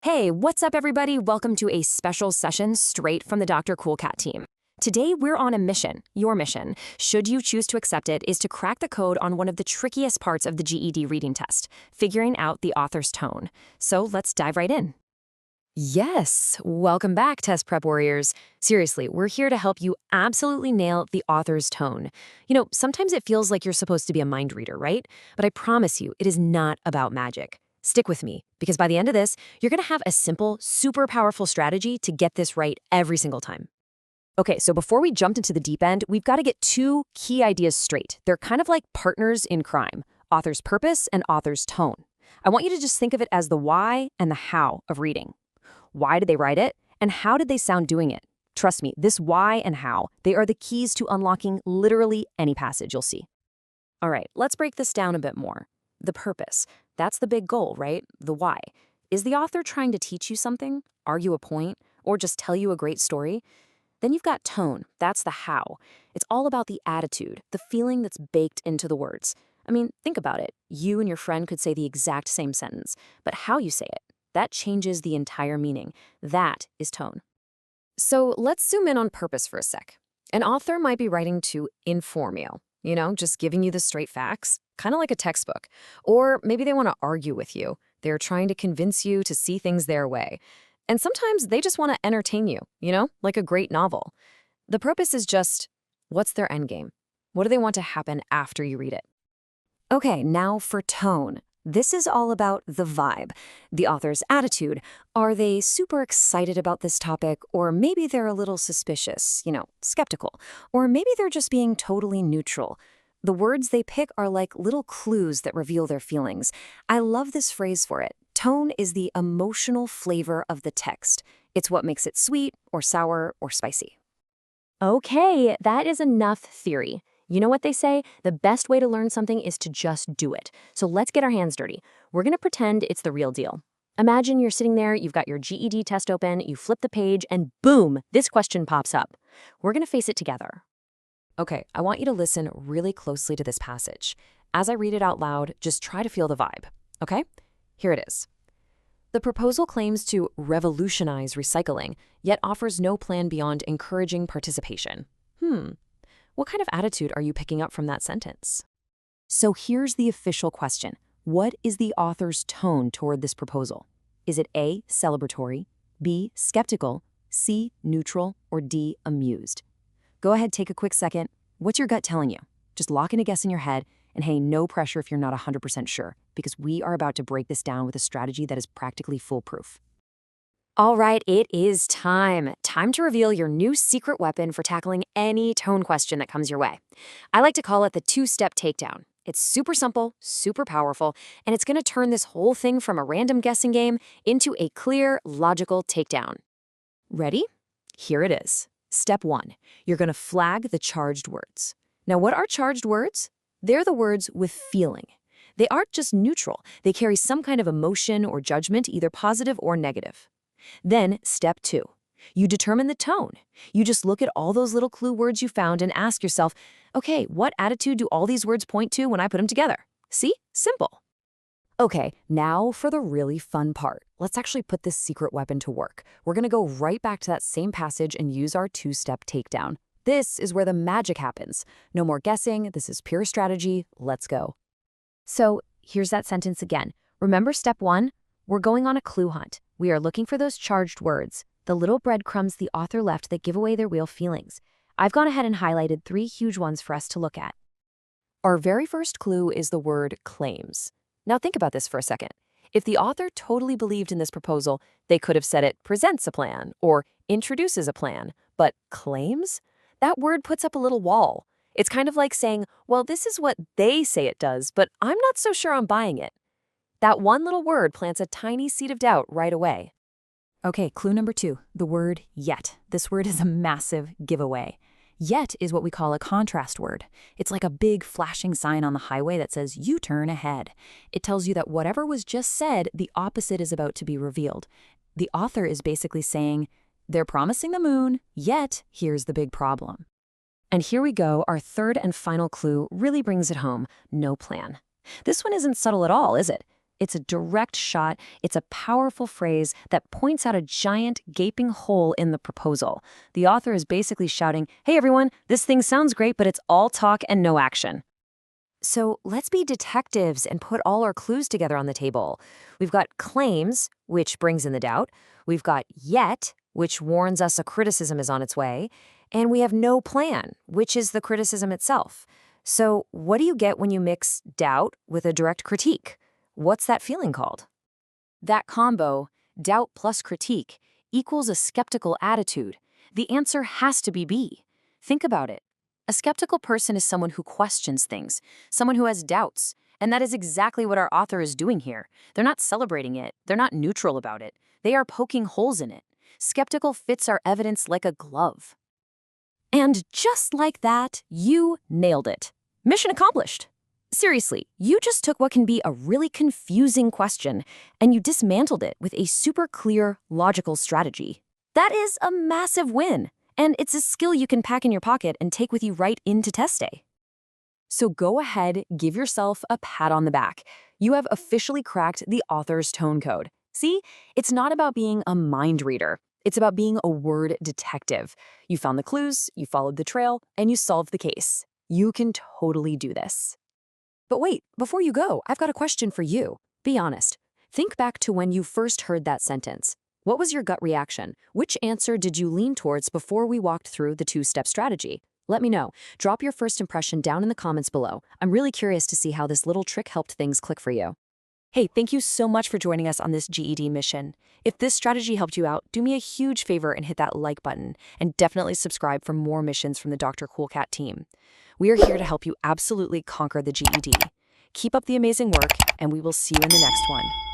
Hey, what's up, everybody? Welcome to a special session straight from the Dr. Cool Cat team. Today, we're on a mission. Your mission, should you choose to accept it, is to crack the code on one of the trickiest parts of the GED reading test, figuring out the author's tone. So let's dive right in. Yes, welcome back, test prep warriors. Seriously, we're here to help you absolutely nail the author's tone. Sometimes it feels like you're supposed to be a mind reader, right? But I promise you, it is not about magic. Stick with me, because by the end of this, you're going to have a simple, super powerful strategy to get this right every single time. Okay, so before we jump into the deep end, we've got to get two key ideas straight. They're kind of like partners in crime, author's purpose and author's tone. I want you to just think of it as the why and the how of reading. Why did they write it, and how did they sound doing it? Trust me, this why and how, they are the keys to unlocking literally any passage you'll see. All right, let's break this down a bit more. The purpose. That's the big goal, right? The why. Is the author trying to teach you something, argue a point, or just tell you a great story? Then you've got tone. That's the how. It's all about the attitude, the feeling that's baked into the words. I mean, think about it. You and your friend could say the exact same sentence, but how you say it, that changes the entire meaning. That is tone. So let's zoom in on purpose for a sec. An author might be writing to inform you, just giving you the straight facts, kind of like a textbook. Or maybe they want to argue with you. They're trying to convince you to see things their way. And sometimes they just want to entertain you, like a great novel. The purpose is just, what's their endgame? What do they want to happen after you read it? Okay, now for tone. This is all about the vibe, the author's attitude. Are they super excited about this topic, or maybe they're a little suspicious, skeptical, or maybe they're just being totally neutral? The words they pick are like little clues that reveal their feelings. I love this phrase for it. Tone is the emotional flavor of the text. It's what makes it sweet or sour or spicy. Okay, that is enough theory. You know what they say? The best way to learn something is to just do it. So let's get our hands dirty. We're going to pretend it's the real deal. Imagine you're sitting there, you've got your GED test open, you flip the page, and boom, this question pops up. We're going to face it together. Okay, I want you to listen really closely to this passage. As I read it out loud, just try to feel the vibe, okay? Here it is. The proposal claims to revolutionize recycling, yet offers no plan beyond encouraging participation. What kind of attitude are you picking up from that sentence? So here's the official question. What is the author's tone toward this proposal? Is it A, celebratory, B, skeptical, C, neutral, or D, amused? Go ahead, take a quick second. What's your gut telling you? Just lock in a guess in your head, and hey, no pressure if you're not 100% sure, because we are about to break this down with a strategy that is practically foolproof. All right, it is time. Time to reveal your new secret weapon for tackling any tone question that comes your way. I like to call it the two-step takedown. It's super simple, super powerful, and it's going to turn this whole thing from a random guessing game into a clear, logical takedown. Ready? Here it is. Step 1. You're going to flag the charged words. Now, what are charged words? They're the words with feeling. They aren't just neutral. They carry some kind of emotion or judgment, either positive or negative. Then, step 2. You determine the tone. You just look at all those little clue words you found and ask yourself, okay, what attitude do all these words point to when I put them together? See? Simple. Okay, now for the really fun part. Let's actually put this secret weapon to work. We're going to go right back to that same passage and use our two-step takedown. This is where the magic happens. No more guessing. This is pure strategy. Let's go. So here's that sentence again. Remember step 1? We're going on a clue hunt. We are looking for those charged words, the little breadcrumbs the author left that give away their real feelings. I've gone ahead and highlighted 3 huge ones for us to look at. Our very first clue is the word claims. Now think about this for a second. If the author totally believed in this proposal, they could have said it presents a plan or introduces a plan. But claims? That word puts up a little wall. It's kind of like saying, well, this is what they say it does, but I'm not so sure I'm buying it. That one little word plants a tiny seed of doubt right away. Okay, clue number 2, the word yet. This word is a massive giveaway. Yet is what we call a contrast word. It's like a big flashing sign on the highway that says, you turn ahead. It tells you that whatever was just said, the opposite is about to be revealed. The author is basically saying, they're promising the moon, yet here's the big problem. And here we go, our third and final clue really brings it home, no plan. This one isn't subtle at all, is it? It's a direct shot. It's a powerful phrase that points out a giant, gaping hole in the proposal. The author is basically shouting, hey everyone, this thing sounds great, but it's all talk and no action. So let's be detectives and put all our clues together on the table. We've got claims, which brings in the doubt. We've got yet, which warns us a criticism is on its way. And we have no plan, which is the criticism itself. So what do you get when you mix doubt with a direct critique? What's that feeling called? That combo, doubt plus critique, equals a skeptical attitude. The answer has to be B. Think about it. A skeptical person is someone who questions things, someone who has doubts, and that is exactly what our author is doing here. They're not celebrating it, they're not neutral about it, they are poking holes in it. Skeptical fits our evidence like a glove. And just like that, you nailed it. Mission accomplished. Seriously, you just took what can be a really confusing question and you dismantled it with a super clear, logical strategy. That is a massive win. And it's a skill you can pack in your pocket and take with you right into test day. So go ahead, give yourself a pat on the back. You have officially cracked the author's tone code. See, it's not about being a mind reader. It's about being a word detective. You found the clues, you followed the trail, and you solved the case. You can totally do this. But wait, before you go, I've got a question for you. Be honest. Think back to when you first heard that sentence. What was your gut reaction? Which answer did you lean towards before we walked through the two-step strategy? Let me know. Drop your first impression down in the comments below. I'm really curious to see how this little trick helped things click for you. Hey, thank you so much for joining us on this GED mission. If this strategy helped you out, do me a huge favor and hit that like button, and definitely subscribe for more missions from the Dr. Cool Cat team. We are here to help you absolutely conquer the GED. Keep up the amazing work, and we will see you in the next one.